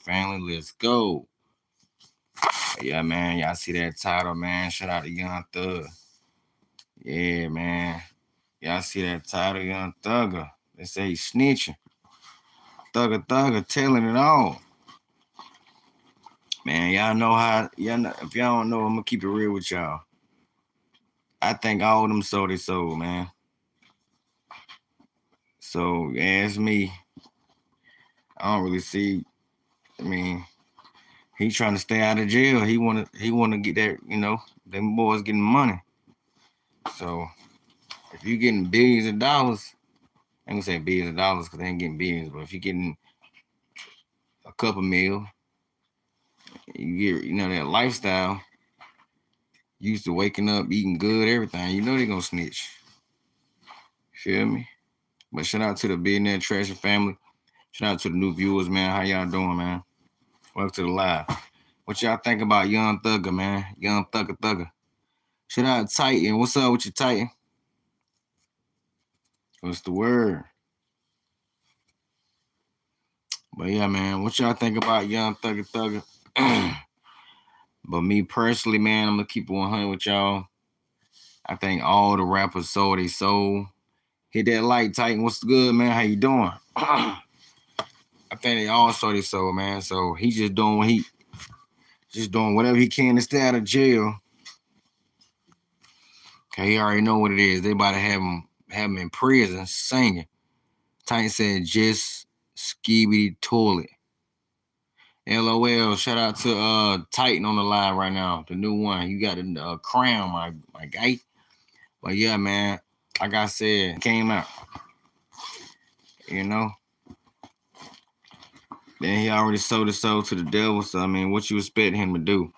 family. Let's go. Yeah, man. Y'all see that title, man. Shout out to Young Thug. Yeah, man. Y'all see that title, Young Thugger. They say he's snitching. Thugger, telling it all. Man, y'all know how, y'all know, if y'all don't know, I'm going to keep it real with y'all. I think all of them sold their soul, man. So, as me, I don't really see, I mean, he trying to stay out of jail. He wanna get that, them boys getting money. So if you getting billions of dollars, I ain't gonna say billions of dollars because they ain't getting billions, but if you're getting a couple mil, you get that lifestyle, used to waking up, eating good, everything, they gonna snitch. Feel me? But shout out to the Billionaire Attraction family. Shout out to the new viewers, man. How y'all doing, man? Welcome to the live. What y'all think about Young Thugger, man? Young Thugger. Shout out Titan. What's up with you, Titan? What's the word? But yeah, man, what y'all think about Young Thugger? But me personally, man, I'm gonna keep it 100 with y'all. I think all the rappers sold they soul. Hit that like, Titan. What's good, man? How you doing? I think they all sold their soul, man. So he's just doing whatever he can to stay out of jail. Okay, he already know what it is. They about to have him in prison singing. Titan said just skibidi toilet. LOL, shout out to Titan on the live right now, the new one. You got the crown, my guy. But yeah, man, like I said, came out. You know. Then he already sold his soul to the devil. So I mean, what you expect him to do?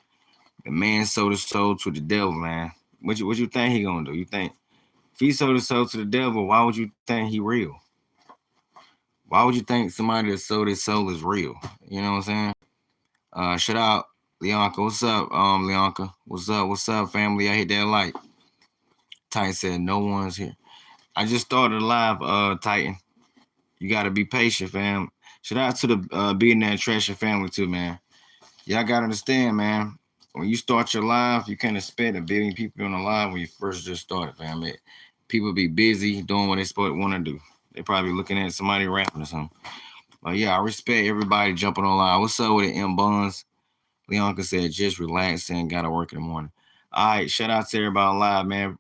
The man sold his soul to the devil, man. What you think he gonna do? You think if he sold his soul to the devil, why would you think he real? Why would you think somebody that sold his soul is real? You know what I'm saying? Shout out Leonka. What's up, Leonka? What's up, family? I hit that like. Titan said no one's here. I just started a live, Titan. You gotta be patient, fam. Shout out to the Billionaireattraction family too, man. Y'all gotta understand, man. When you start your live, you can't expect 1 billion people on the live when you first just started, fam. People be busy doing what they supposed to want to do. They probably looking at somebody rapping or something. But yeah, I respect everybody jumping on live. What's up with it, M Buns? Leonka said, just relax and gotta work in the morning. All right, shout out to everybody on live, man.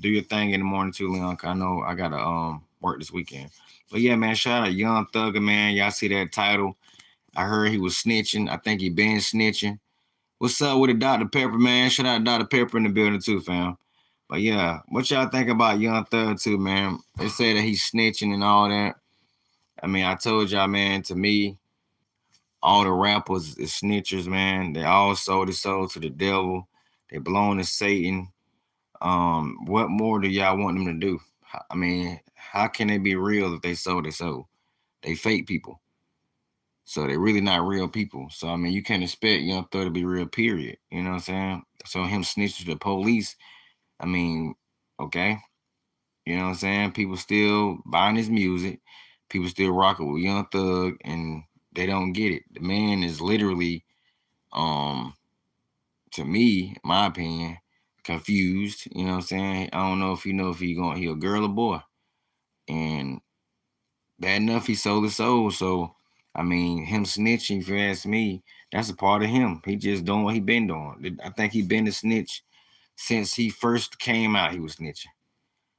Do your thing in the morning too, Leonka. I know I gotta work this weekend. But yeah, man, shout out Young Thugger, man. Y'all see that title? I heard he was snitching. I think he been snitching. What's up with it, Dr. Pepper, man? Shout out Dr. Pepper in the building too, fam. But yeah, what y'all think about Young Thug too, man? They say that he's snitching and all that. I mean, I told y'all, man, to me, all the rappers is snitchers, man. They all sold their soul to the devil. They belong to Satan. What more do y'all want them to do? I mean, how can they be real if they sold their soul? They fake people. So they really not real people. So I mean, you can't expect Young Thug to be real, period. You know what I'm saying? So him snitching to the police, I mean, okay. You know what I'm saying? People still buying his music. People still rocking with Young Thug, and they don't get it. The man is literally, um, to me, my opinion, confused. You know what I'm saying? I don't know if he a girl or boy. And bad enough he sold his soul. So I mean, him snitching, if you ask me, that's a part of him. He just doing what he been doing. I think he been a snitch since he first came out. He was snitching.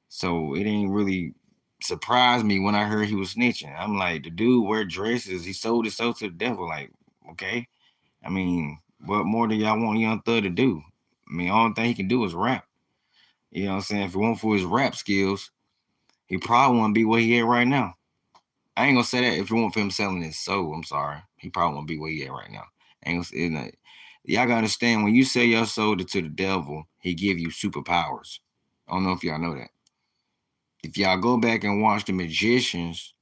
So it ain't really surprised me when I heard he was snitching. I'm like, the dude wear dresses. He sold his soul to the devil. Like, okay. I mean, what more do y'all want Young Thug to do? I mean, all thing he can do is rap. You know what I'm saying? If it weren't for his rap skills, he probably wouldn't be where he at right now. I ain't gonna say that if it weren't for him selling his soul. I'm sorry. He probably won't be where he at right now. I ain't gonna say, y'all gotta understand when you sell your soul to the devil, he give you superpowers. I don't know if y'all know that. If y'all go back and watch the magicians,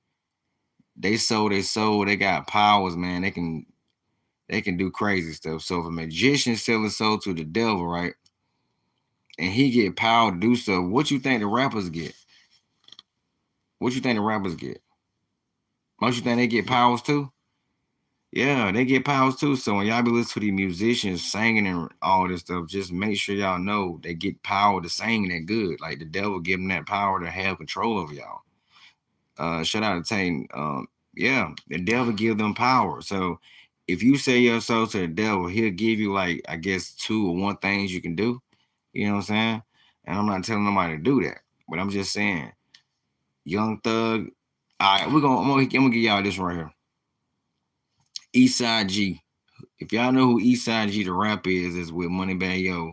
they sold their soul. They got powers, man. They can do crazy stuff. So if a magician sell his soul to the devil, right, and he get power to do so, what you think the rappers get? What you think the rappers get? Don't you think they get powers too? Yeah, they get powers too. So when y'all be listening to these musicians singing and all this stuff, just make sure y'all know they get power to sing that good. Like the devil give them that power to have control over y'all. Shout out to Tane. Yeah, the devil give them power. So if you say your soul to the devil, he'll give you like I guess two or one things you can do. You know what I'm saying? And I'm not telling nobody to do that, but I'm just saying, Young Thug. All right, I'm gonna give y'all this right here. Eastside G. If y'all know who Eastside G the rap is with Moneybagg Yo.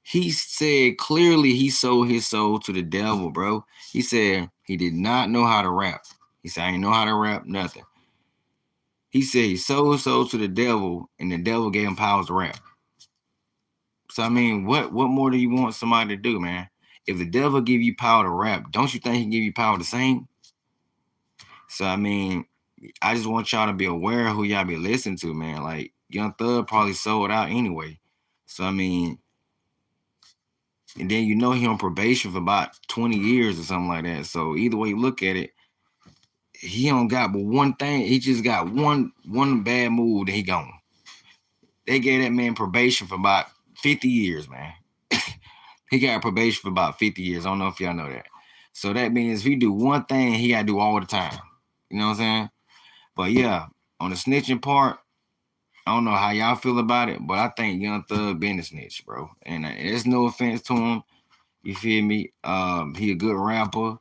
He said clearly he sold his soul to the devil, bro. He said he did not know how to rap. He said I ain't know how to rap, nothing. He said he sold his soul to the devil, and the devil gave him powers to rap. So I mean, what more do you want somebody to do, man? If the devil give you power to rap, don't you think he can give you power to sing? So I mean, I just want y'all to be aware of who y'all be listening to, man. Like Young Thug probably sold out anyway. So I mean, and then you know he on probation for about 20 years or something like that. So either way you look at it, he don't got but one thing. He just got one bad move that he gone. They gave that man probation for about 50 years, man. He got probation for about 50 years. I don't know if y'all know that. So that means if he do one thing, he gotta do all the time. You know what I'm saying? But yeah, on the snitching part, I don't know how y'all feel about it, but I think Young Thug been a snitch, bro. And there's no offense to him. You feel me? He a good rapper.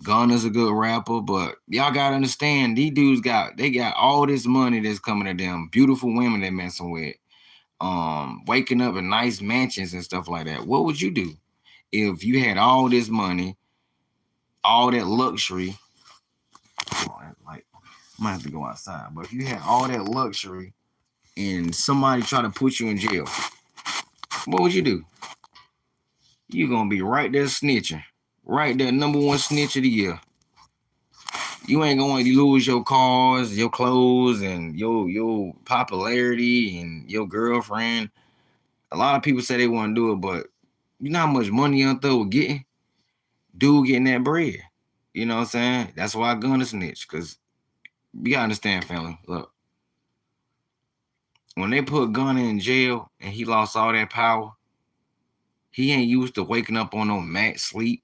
Gunna's a good rapper, but y'all gotta understand these dudes got all this money that's coming to them, beautiful women they messing with, waking up in nice mansions and stuff like that. What would you do if you had all this money, all that luxury? Like, I might have to go outside, but if you had all that luxury and somebody try to put you in jail, what would you do? You gonna be right there snitching, right there, number one snitch of the year. You ain't going to lose your cars, your clothes, and your popularity and your girlfriend. A lot of people say they want to do it, but you know how much money Young Thug was getting? Dude getting that bread. You know what I'm saying? That's why I gun a snitch, because you gotta understand, family. Look, when they put Gunna in jail and he lost all that power, he ain't used to waking up on no mat sleep.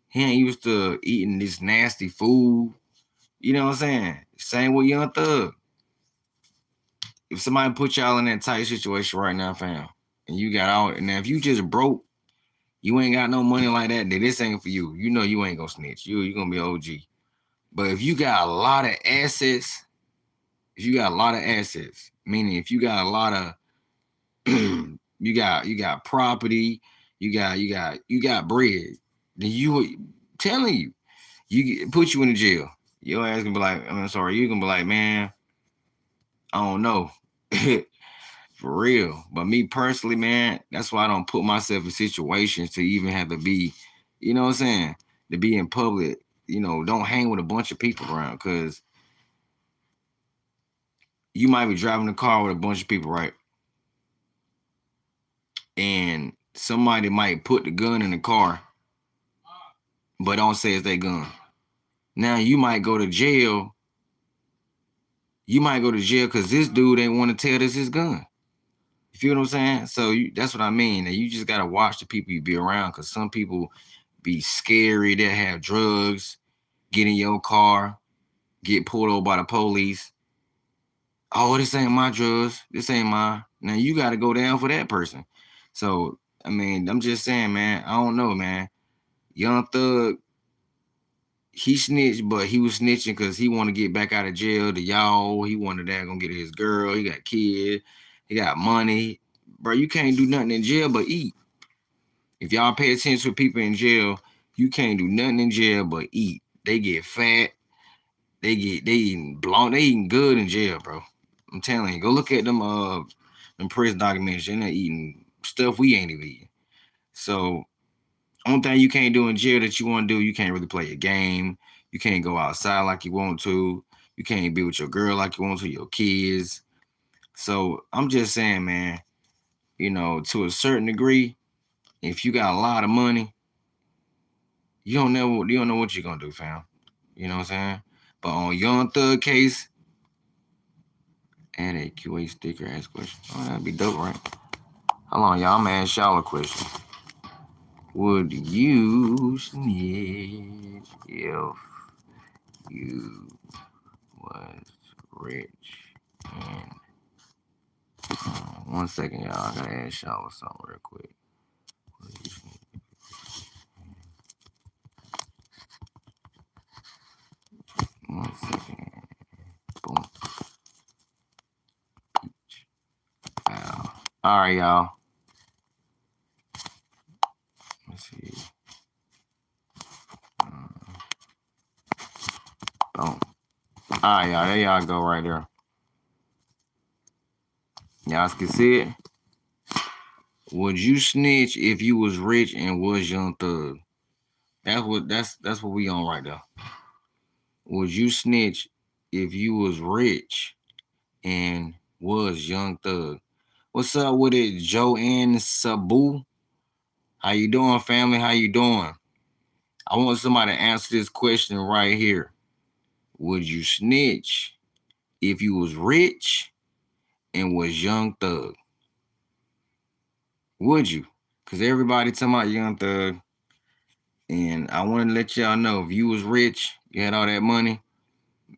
He ain't used to eating this nasty food. You know what I'm saying? Same with Young Thug. If somebody put y'all in that tight situation right now, fam, and you got all, and if you just broke, you ain't got no money like that, then this ain't for you. You know you ain't gonna snitch. You gonna be OG. But if you got a lot of assets, if you got a lot of assets, meaning if you got a lot of you got property, you got bread, then you telling you put you in the jail. Your ass gonna be like, I'm sorry, you gonna be like, man, I don't know. For real. But me personally, man, that's why I don't put myself in situations to even have to be, you know what I'm saying? To be in public, don't hang with a bunch of people around, because you might be driving a car with a bunch of people, right? And somebody might put the gun in the car, but don't say it's their gun. Now you might go to jail. You might go to jail because this dude ain't want to tell this his gun. You feel what I'm saying? So that's what I mean. And you just gotta watch the people you be around, because some people be scary. They have drugs, get in your car, get pulled over by the police. Oh, this ain't my drugs. This ain't mine. Now you got to go down for that person. So, I mean, I'm just saying, man, I don't know, man. Young Thug, he snitched, but he was snitching because he want to get back out of jail. The y'all, he wanted that, gonna get his girl. He got kids. He got money. Bro, you can't do nothing in jail but eat. If y'all pay attention to people in jail, you can't do nothing in jail but eat. They get fat. They eating blown. They eating good in jail, bro. I'm telling you, go look at them prison documentaries. They're not eating stuff we ain't even eating. So only thing you can't do in jail that you want to do, you can't really play a game. You can't go outside like you want to. You can't be with your girl like you want to, your kids. So I'm just saying, man, to a certain degree, if you got a lot of money, you don't know what you're gonna do, fam. You know what I'm saying? But on Young Thug case, Add a QA sticker, ask question. Oh, that'd be dope, right? Hold on, y'all. I'm gonna ask y'all a question. Would you snitch if you was rich? And 1 second, y'all. I gotta ask y'all something real quick. 1 second. Boom. Wow. All right, y'all. Let's see. Boom. All right, y'all. There y'all go right there. Y'all can see it. Would you snitch if you was rich and was Young Thug? That's what we on right there. Would you snitch if you was rich and was Young Thug? What's up with it, Joanne Sabu? How you doing, family? How you doing? I want somebody to answer this question right here. Would you snitch if you was rich and was Young Thug? Would you? Because everybody talking about Young Thug. And I want to let y'all know, if you was rich, you had all that money,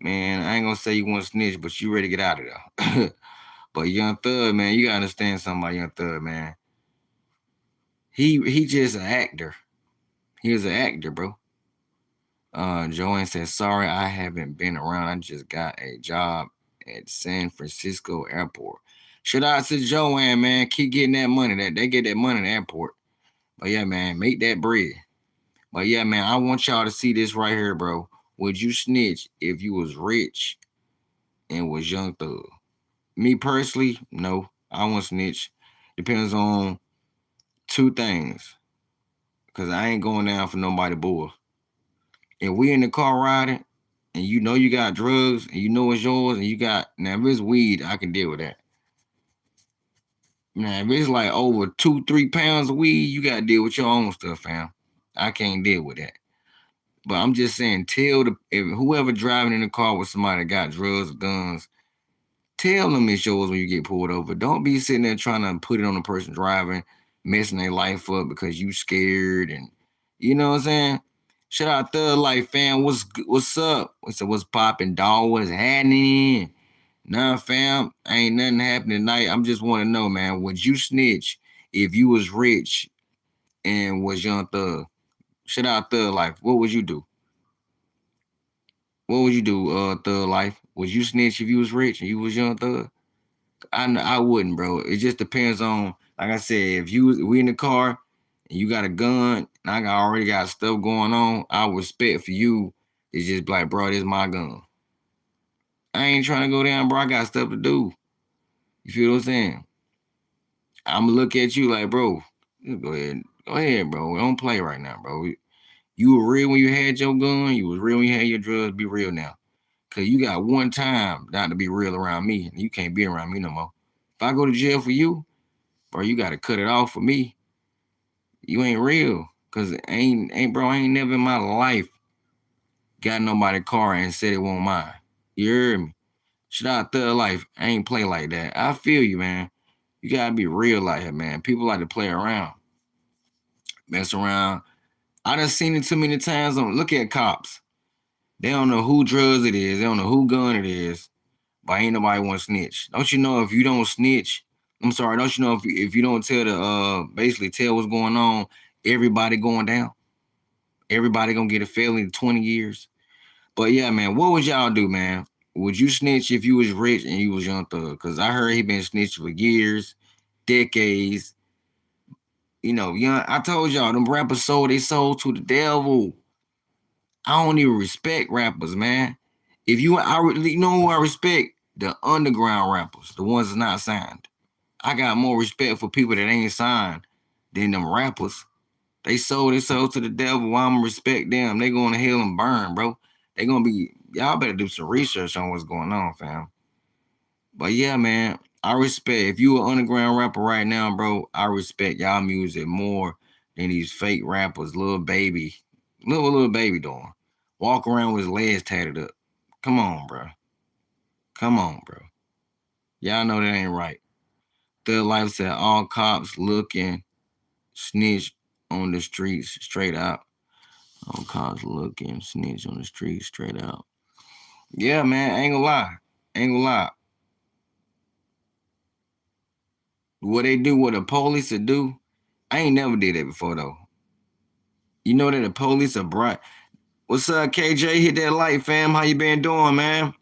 man, I ain't going to say you want to snitch, but you ready to get out of there. But Young Thug, man, you got to understand something about Young Thug, man. He just an actor. He is an actor, bro. Joanne says, sorry, I haven't been around. I just got a job at San Francisco Airport. Shout out to Joanne, man. Keep getting that money. That they get that money in the airport. But yeah, man, make that bread. But yeah, man, I want y'all to see this right here, bro. Would you snitch if you was rich and was Young Thug? Me personally, no. I won't snitch. Depends on two things. Cause I ain't going down for nobody bull. If we in the car riding and you know you got drugs and you know it's yours and you got, now if it's weed, I can deal with that. Now if it's like over 2-3 pounds of weed, you gotta deal with your own stuff, fam. I can't deal with that. But I'm just saying, if whoever driving in the car with somebody that got drugs or guns, tell them it's yours when you get pulled over. Don't be sitting there trying to put it on the person driving, messing their life up because you scared and you know what I'm saying? Shout out Thug Life, fam. What's up? What's popping, dog? What's happening? Nah, fam. Ain't nothing happening tonight. I'm just want to know, man. Would you snitch if you was rich and was Young Thug? Shout out Thug Life. What would you do? What would you do, Thug Life? Would you snitch if you was rich and you was Young Thug? I wouldn't, bro. It just depends on, like I said, if we in the car and you got a gun and I already got stuff going on, I would respect for you. It's just like, bro, this is my gun. I ain't trying to go down, bro. I got stuff to do. You feel what I'm saying? I'm gonna look at you like, bro, just go ahead, bro. Don't play right now, bro. You were real when you had your gun. You was real when you had your drugs. Be real now. Cause you got one time not to be real around me, and you can't be around me no more. If I go to jail for you, bro, you gotta cut it off for me. You ain't real. Cause I ain't never in my life got nobody car and said it won't mine. You heard me? Shout out Thug Life. I ain't play like that. I feel you, man. You gotta be real out here, man. People like to play around, mess around. I done seen it too many times. Look at cops. They don't know who drugs it is. They don't know who gun it is. But ain't nobody want to snitch. Don't you know if you don't snitch? I'm sorry. Don't you know if you don't tell basically tell what's going on, everybody going down. Everybody gonna get a felony 20 years. But yeah, man, what would y'all do, man? Would you snitch if you was rich and you was Young Thug? Cause I heard he been snitching for years, decades. You know, I told y'all them rappers sold to the devil. I don't even respect rappers, man. You know who I respect? The underground rappers, the ones that's not signed. I got more respect for people that ain't signed than them rappers. They sold to the devil. Why I'm respect them? They going to hell and burn, bro. They gonna be. Y'all better do some research on what's going on, fam. But yeah, man, I respect. If you an underground rapper right now, bro, I respect y'all music more than these fake rappers. Little baby doing. Walk around with his legs tatted up. Come on, bro. Come on, bro. Y'all know that ain't right. Thug Life said all cops looking snitch on the streets straight out. All cops looking snitch on the streets straight out. Yeah, man, ain't gonna lie. Ain't gonna lie. What they do, what the police would do, I ain't never did that before though. You know that the police are bright. What's up, KJ? Hit that light, fam. How you been doing, man?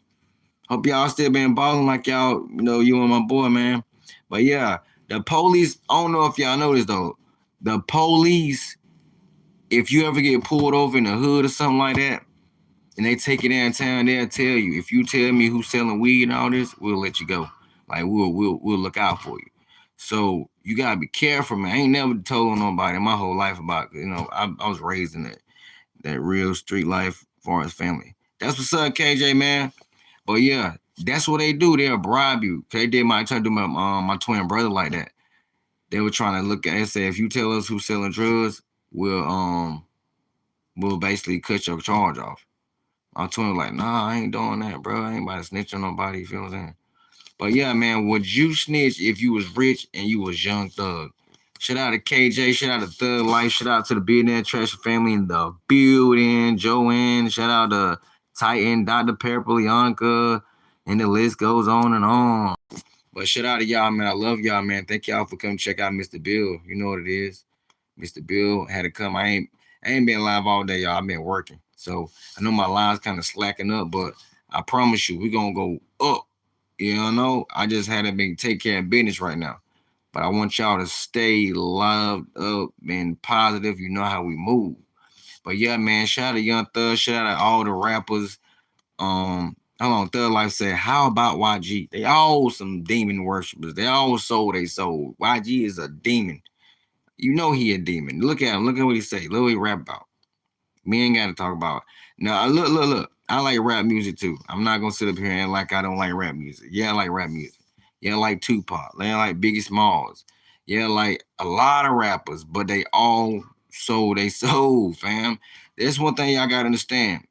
Hope y'all still been balling like y'all, you and my boy, man. But yeah, the police, I don't know if y'all know this though. The police, if you ever get pulled over in the hood or something like that, and they take you downtown, they'll tell you, if you tell me who's selling weed and all this, we'll let you go. Like we'll look out for you. So you gotta be careful, man. I ain't never told nobody my whole life about, I was raised in that real street life for his family. That's what's up, KJ, man. But yeah, that's what they do. They'll bribe you. They did try to do my twin brother like that. They were trying to look at and say, if you tell us who's selling drugs, we'll basically cut your charge off. My twin was like, nah, I ain't doing that, bro. I ain't about to snitch on nobody. You feel what I'm saying? But yeah, man, would you snitch if you was rich and you was young thug? Shout out to KJ, shout out to Thug Life, shout out to the Billionaireattraction family in the building, Joanne, shout out to Titan, Dr. Pepper, Bianca, and the list goes on and on. But shout out to y'all, man. I love y'all, man. Thank y'all for coming check out Mr. Bill. You know what it is. Mr. Bill had to come. I ain't been live all day, y'all. I've been working. So I know my line's kind of slacking up, but I promise you, we're gonna go up. I just had to take care of business right now. But I want y'all to stay loved up and positive. You know how we move. But yeah, man, shout out to Young Thug, shout out to all the rappers. Hold on, Thug Life said, how about YG? They all some demon worshippers. They all sold they soul. YG is a demon. You know he a demon. Look at him. Look at what he say. Look what he rap about. We ain't got to talk about it. Now, look. I like rap music too. I'm not going to sit up here and like I don't like rap music. Yeah, I like rap music. Yeah, I like Tupac. Yeah, I like Biggie Smalls. Yeah, I like a lot of rappers, but they all sold they soul, fam. That's one thing y'all got to understand.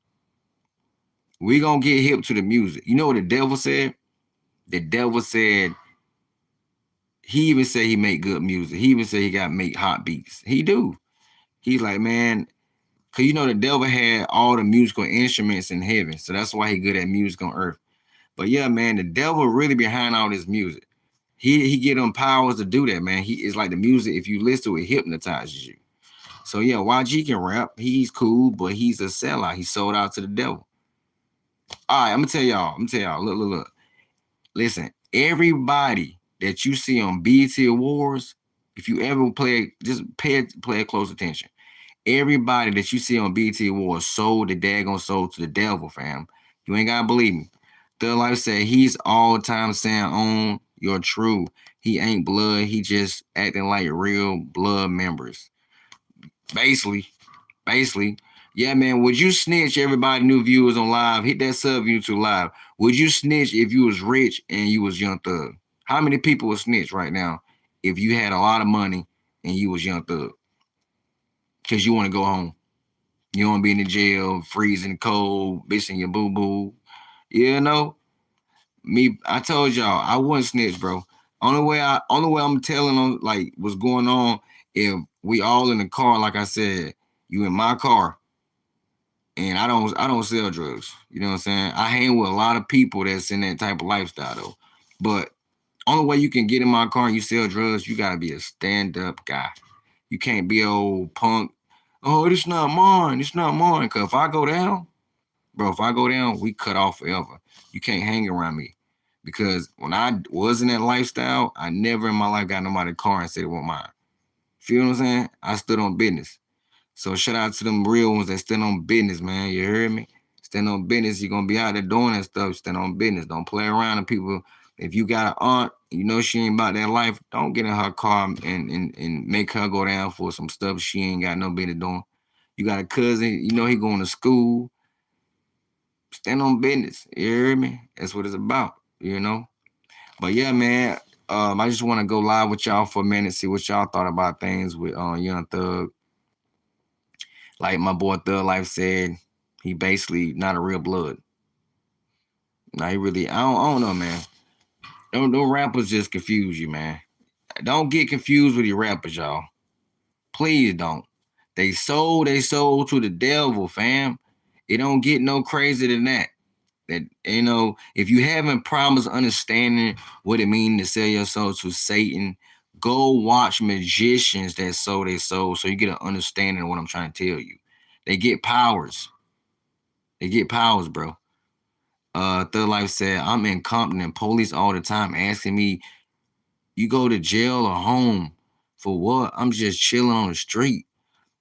We going to get hip to the music. You know what the devil said? The devil said, he even said he make good music. He even said he got to make hot beats. He do. He's like, man, because the devil had all the musical instruments in heaven. So that's why he good at music on earth. But yeah, man, the devil really behind all this music. He get them powers to do that, man. He is like the music, if you listen to it, hypnotizes you. So yeah, YG can rap. He's cool, but he's a sellout. He sold out to the devil. All right, I'm gonna tell y'all. Look. Listen, everybody that you see on BET Awards, if you ever just play close attention. Everybody that you see on BT Awards sold the daggone soul to the devil, fam. You ain't gotta believe me. Thug Life said he's all time saying on your true. He ain't blood. He just acting like real blood members. Basically. Yeah, man. Would you snitch? Everybody, new viewers on live, hit that sub YouTube live. Would you snitch if you was rich and you was Young Thug? How many people would snitch right now if you had a lot of money and you was Young Thug? Because you want to go home. You don't want to be in the jail, freezing cold, missing your boo-boo. I told y'all, I wouldn't snitch, bro. Only way I'm telling on like what's going on, if we all in the car, like I said, you in my car, and I don't sell drugs. You know what I'm saying? I hang with a lot of people that's in that type of lifestyle though. But only way you can get in my car and you sell drugs, you gotta be a stand-up guy. You can't be old punk. Oh, it's not mine. It's not mine. Cause if I go down, we cut off forever. You can't hang around me. Because when I was in that lifestyle, I never in my life got nobody car and said it was mine. Feel what I'm saying? I stood on business. So shout out to them real ones that stand on business, man. You heard me? Stand on business. You're gonna be out there doing that stuff. Stand on business. Don't play around with people. If you got an aunt, she ain't about that life, don't get in her car and make her go down for some stuff she ain't got no business doing. You got a cousin, he going to school. Stand on business. You hear me? That's what it's about. But yeah, man, I just want to go live with y'all for a minute, see what y'all thought about things with Young Thug. Like my boy Thug Life said, he basically not a real blood. Now he really, I don't know, man. Don't rappers just confuse you, man. Don't get confused with your rappers, y'all. Please don't. They sold their soul to the devil, fam. It don't get no crazier than that. That if you haven't problems understanding what it means to sell your soul to Satan, go watch magicians that sold their soul so you get an understanding of what I'm trying to tell you. They get powers. They get powers, bro. Thug Life said, I'm in Compton and police all the time asking me, you go to jail or home for what? I'm just chilling on the street.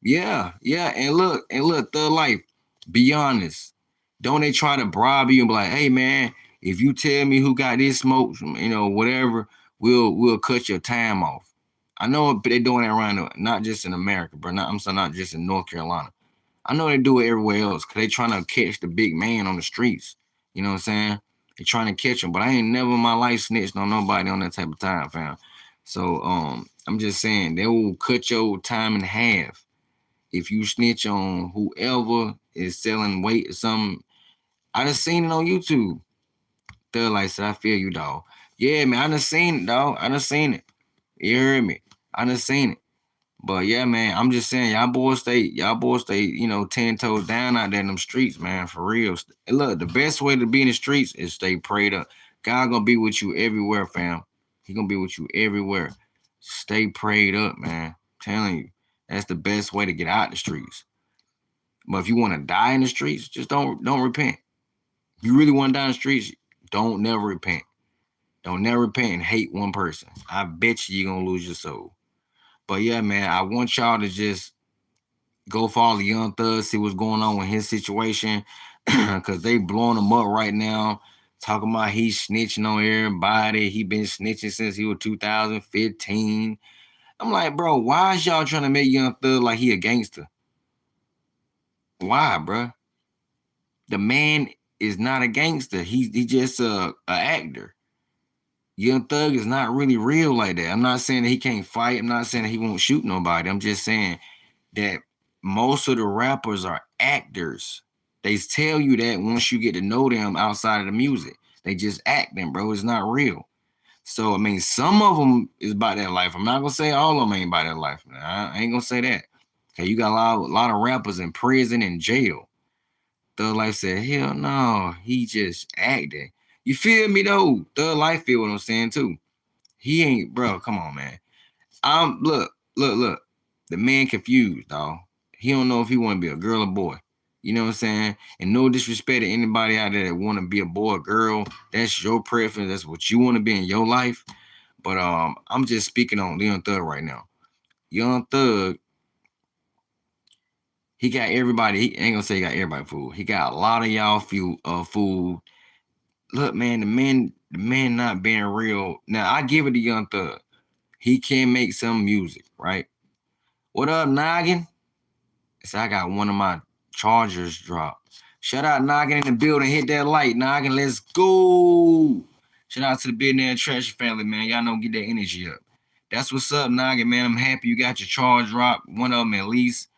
Yeah, yeah. And look, Thug Life, be honest. Don't they try to bribe you and be like, hey man, if you tell me who got this smoke, whatever, we'll cut your time off. I know they're doing that around, not just in America, bro. I'm saying not just in North Carolina. I know they do it everywhere else because they trying to catch the big man on the streets. You know what I'm saying? They trying to catch him, but I ain't never in my life snitched on nobody on that type of time, fam. So I'm just saying they will cut your time in half if you snitch on whoever is selling weight or something. I done seen it on YouTube. Thug Life said, I feel you, dog. Yeah, man, I done seen it, dog. I done seen it. You heard me? I done seen it. But yeah, man, I'm just saying, y'all boys stay, 10 toes down out there in them streets, man, for real. And look, the best way to be in the streets is stay prayed up. God gonna be with you everywhere, fam. He gonna be with you everywhere. Stay prayed up, man. I'm telling you, that's the best way to get out the streets. But if you want to die in the streets, just don't repent. If you really want to die in the streets, don't never repent. Don't never repent and hate one person. I bet you're gonna lose your soul. But yeah, man, I want y'all to just go follow Young Thug, see what's going on with his situation, because they blowing him up right now, talking about he's snitching on everybody. He been snitching since he was 2015. I'm like, bro, why is y'all trying to make Young Thug like he a gangster? Why, bro? The man is not a gangster. He just a actor. Young Thug is not really real like that. I'm not saying that he can't fight. I'm not saying that he won't shoot nobody. I'm just saying that most of the rappers are actors. They tell you that once you get to know them outside of the music. They just acting, bro. It's not real. So I mean, some of them is about that life. I'm not gonna say all of them ain't about that life. I ain't gonna say that. Okay, you got a lot of rappers in prison and jail. Thug Life said, hell no, he just acting. You feel me though? Thug Life feel what I'm saying too. He ain't, bro. Come on, man. Look. The man confused, dog. He don't know if he want to be a girl or boy. You know what I'm saying? And no disrespect to anybody out there that want to be a boy or girl. That's your preference. That's what you want to be in your life. But I'm just speaking on Young Thug right now. Young Thug, he got everybody. He ain't gonna say he got everybody food. He got a lot of y'all food. Look, man, the man not being real. Now I give it to Young Thug. He can make some music, right? What up, Noggin? So I got one of my chargers dropped. Shout out Noggin in the building. Hit that light, Noggin. Let's go. Shout out to the Billionaireattraction family, man. Y'all know get that energy up. That's what's up, Noggin, man. I'm happy you got your charge dropped. One of them at least.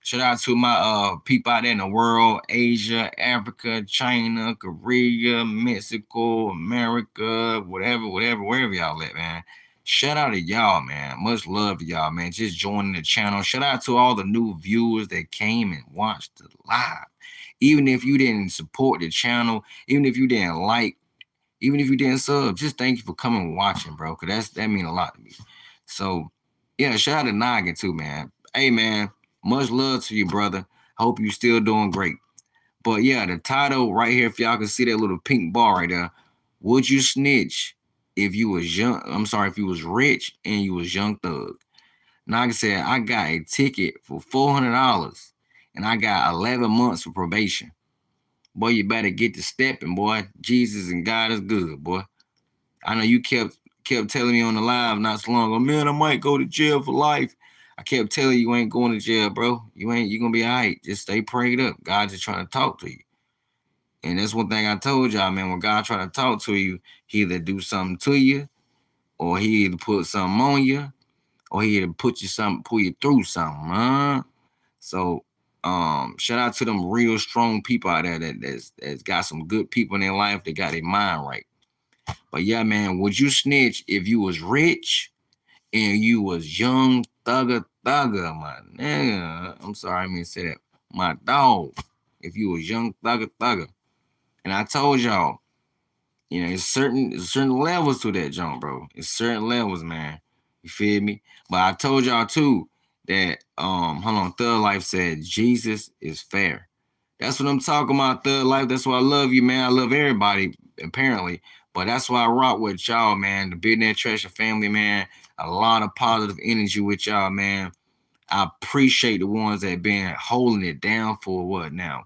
Shout out to my people out there in the world, Asia, Africa, China, Korea, Mexico, America, whatever, wherever y'all at, man. Shout out to y'all, man. Much love to y'all, man. Just joining the channel. Shout out to all the new viewers that came and watched the live. Even if you didn't support the channel, even if you didn't like, even if you didn't sub, just thank you for coming and watching, bro. Cause that mean a lot to me. So yeah, shout out to Noggin too, man. Hey man, much love to you, brother. Hope you still doing great. But yeah, the title right here, if y'all can see that little pink bar right there, would you snitch if you was young? I'm sorry, if you was rich and you was Young Thug. Noggin said, I got a ticket for $400 and I got 11 months for probation. Boy, you better get to stepping, boy. Jesus and God is good, boy. I know you kept telling me on the live not so long ago, man, I might go to jail for life. I kept telling you ain't going to jail, bro. You gonna be all right. Just stay prayed up. God just trying to talk to you. And that's one thing I told y'all, man. When God trying to talk to you, he either do something to you, or he either put something on you, or he either pull you through something, huh? So shout out to them real strong people out there that's got some good people in their life that got their mind right. But yeah, man, would you snitch if you was rich and you was young thugger, my nigga? I'm sorry, I mean to say that. My dog. If you was young thugger. And I told y'all, it's certain levels to that jump, bro. It's certain levels, man. You feel me? But I told y'all too that hold on, Thug Life said Jesus is fair. That's what I'm talking about, Thug Life. That's why I love you, man. I love everybody, apparently. But that's why I rock with y'all, man. The Billionaireattraction family, man. A lot of positive energy with y'all, man. I appreciate the ones that been holding it down for what now?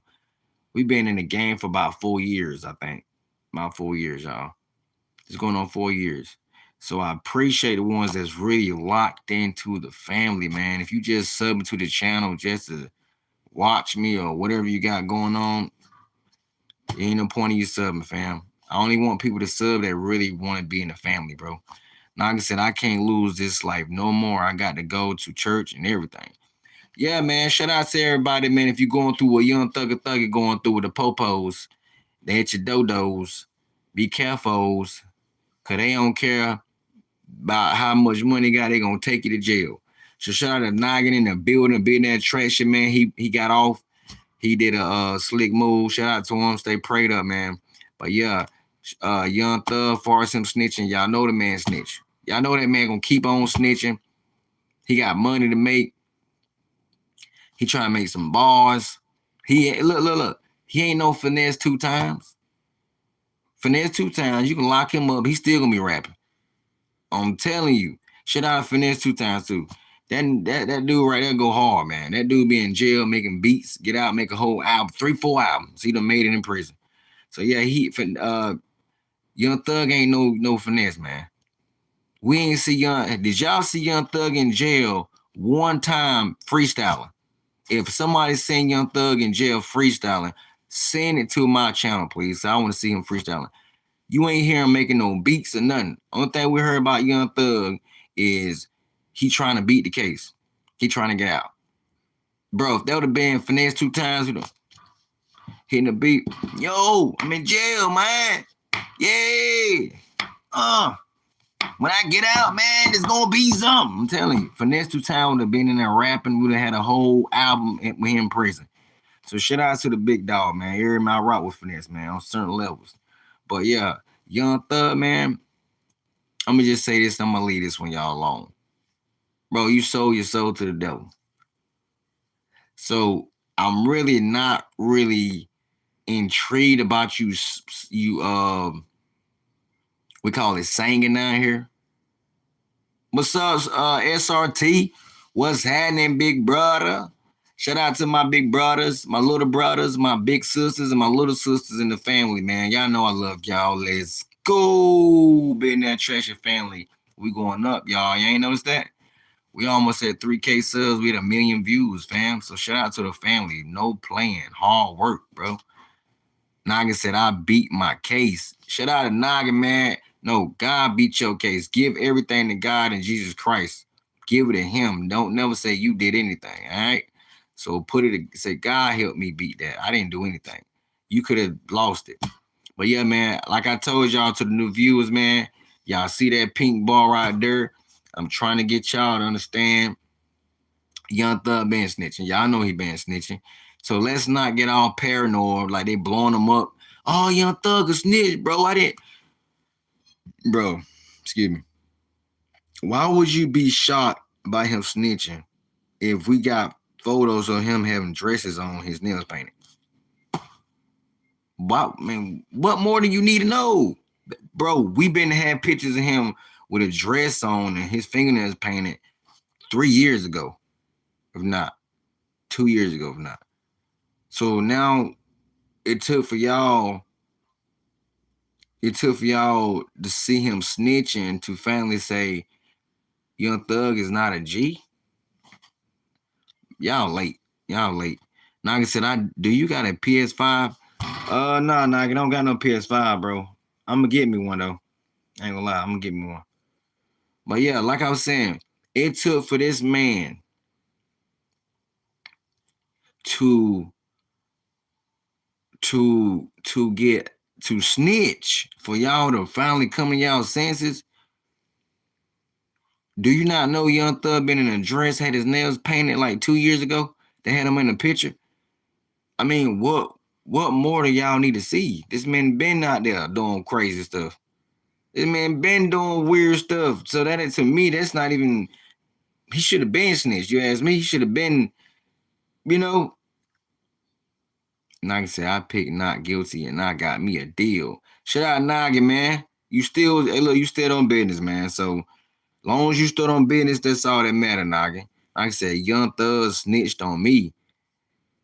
We've been in the game for about 4 years, I think. About 4 years, y'all. It's going on 4 years. So I appreciate the ones that's really locked into the family, man. If you just sub to the channel just to watch me or whatever you got going on, ain't no point in you subbing, fam. I only want people to sub that really want to be in the family, bro. Like I said, I can't lose this life no more. I got to go to church and everything. Yeah, man. Shout out to everybody, man. If you're going through what Young Thugger going through with the popos, they hit your dodos. Be careful, because they don't care about how much money you got. They going to take you to jail. So shout out to Noggin in the building, Billionaireattraction, man. He got off. He did a slick move. Shout out to him. Stay prayed up, man. But yeah, Young Thug, far as him snitching, y'all know the man snitch. Y'all know that man gonna keep on snitching. He got money to make. He trying to make some bars. He look. He ain't no finesse 2 times. Finesse 2 times, you can lock him up. He still gonna be rapping. I'm telling you. Shout out to Finesse 2 times too. That dude right there go hard, man. That dude be in jail making beats, get out, make a whole album, 3-4 albums. He done made it in prison. So yeah, Young Thug ain't no finesse, man. We ain't see did y'all see Young Thug in jail one time freestyling? If somebody seen Young Thug in jail freestyling, send it to my channel, please. I want to see him freestyling. You ain't hear him making no beats or nothing. Only thing we heard about Young Thug is he trying to beat the case. He trying to get out. Bro, if that would have been finesse 2 times, hitting the beat. Yo, I'm in jail, man. Yay. When I get out, man, it's gonna be something. I'm telling you. Finesse 2 times would have been in there rapping. Would have had a whole album with him in prison. So shout out to the big dog, man. Every my rock with Finesse, man, on certain levels. But yeah, Young Thug, man, I'm gonna just say this. I'm gonna leave this one y'all alone. Bro, you sold your soul to the devil. So I'm really not really intrigued about you. We call it singing down here. What's up, SRT? What's happening, big brother? Shout out to my big brothers, my little brothers, my big sisters, and my little sisters in the family, man. Y'all know I love y'all. Let's go, Billionaireattraction family. We going up, y'all. You ain't noticed that? We almost at 3K subs. We had 1 million views, fam. So shout out to the family. No playing. Hard work, bro. Noggin said, I beat my case. Shout out to Noggin, man. No, God beat your case. Give everything to God and Jesus Christ. Give it to him. Don't never say you did anything, all right? So say, God helped me beat that. I didn't do anything. You could have lost it. But yeah, man, like I told y'all to the new viewers, man, y'all see that pink ball right there? I'm trying to get y'all to understand Young Thug been snitching. Y'all know he been snitching. So let's not get all paranoid like they blowing him up. Oh, Young Thug a snitch, bro. Bro, excuse me. Why would you be shocked by him snitching if we got photos of him having dresses on, his nails painted? What more do you need to know? Bro, we been had pictures of him with a dress on and his fingernails painted 3 years ago, if not 2 years ago, if not. So now it took for y'all to see him snitching to finally say Young Thug is not a G. Y'all late. Naga said, do you got a PS5? No, Naga, don't got no PS5, bro. I'm gonna get me one though. I ain't gonna lie, I'm gonna get me one. But yeah, like I was saying, it took for this man to get to snitch, for y'all to finally come to y'all senses. Do you not know Young Thug been in a dress, had his nails painted like 2 years ago? They had him in the picture. I mean, what more do y'all need to see? This man been out there doing crazy stuff. This man been doing weird stuff. So that, to me, that's not even. He should have been snitched. You ask me, he should have been. You know, Nagi said, I picked not guilty and I got me a deal. Shout out Nagi, man. You still, hey, look, you still on business, man. So long as you stood on business, that's all that matter, Nagi. Like I said, Young Thug snitched on me.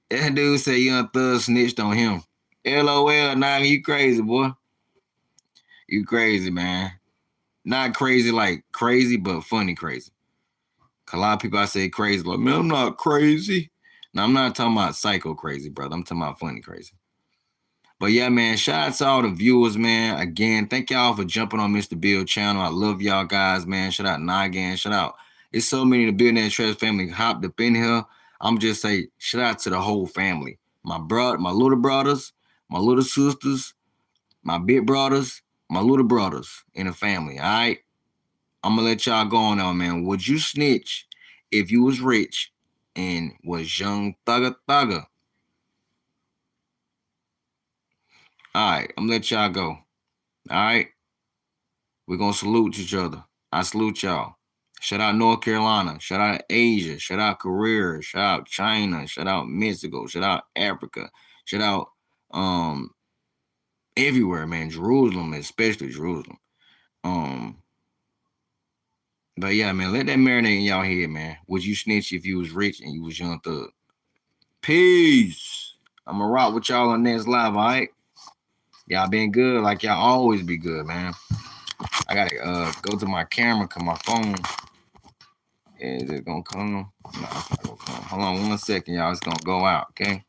That dude said Young Thug snitched on him. LOL, Nagi, you crazy, boy. You crazy, man. Not crazy like crazy, but funny crazy. A lot of people I say crazy, like, man, I'm not crazy. Now, I'm not talking about psycho crazy, brother. I'm talking about funny crazy. But yeah, man, shout out to all the viewers, man. Again, thank y'all for jumping on Mr. Bill channel. I love y'all guys, man. Shout out Niggan. Shout out. It's so many of the Billionaireattraction family hopped up in here. I'm just say shout out to the whole family. My little brothers, my little sisters, my big brothers, my little brothers in the family. All right. I'm gonna let y'all go on now, man. Would you snitch if you was rich and was young thugger? All right, I'm gonna let y'all go. All right, we're gonna salute each other. I salute y'all. Shout out North Carolina. Shout out Asia. Shout out Korea. Shout out China. Shout out Mexico. Shout out Africa. Shout out everywhere, man. Jerusalem, especially Jerusalem. But yeah, man, let that marinate in y'all head, man. Would you snitch if you was rich and you was Young Thug? Peace. I'm gonna rock with y'all on next live, all right? Y'all been good, like y'all always be good, man. I gotta go to my camera cause my phone is it gonna come? No, it's not gonna come. Hold on 1 second, y'all. It's gonna go out, okay?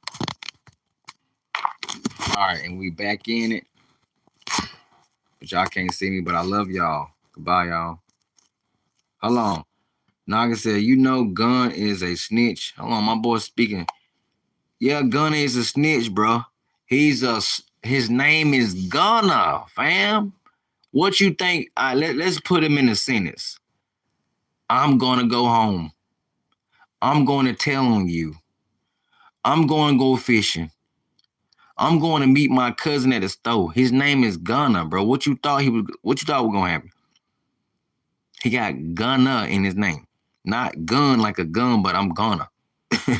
All right, and we back in it. But y'all can't see me, but I love y'all. Goodbye, y'all. Hold on. Naga said, you know Gun is a snitch. Hold on, my boy speaking. Yeah, Gunna is a snitch, bro. His name is Gunna, fam. What you think? Let's put him in a sentence. I'm gonna go home. I'm going to tell on you. I'm going to go fishing. I'm going to meet my cousin at the store. His name is Gunna, bro. What you thought was gonna happen? He got Gunna in his name. Not gun like a gun, but I'm gonna. All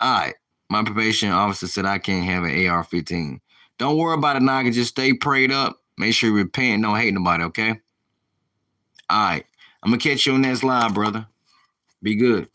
right. My probation officer said I can't have an AR-15. Don't worry about it, Naga. Just stay prayed up. Make sure you repent and don't hate nobody, okay? All right. I'm going to catch you on next live, brother. Be good.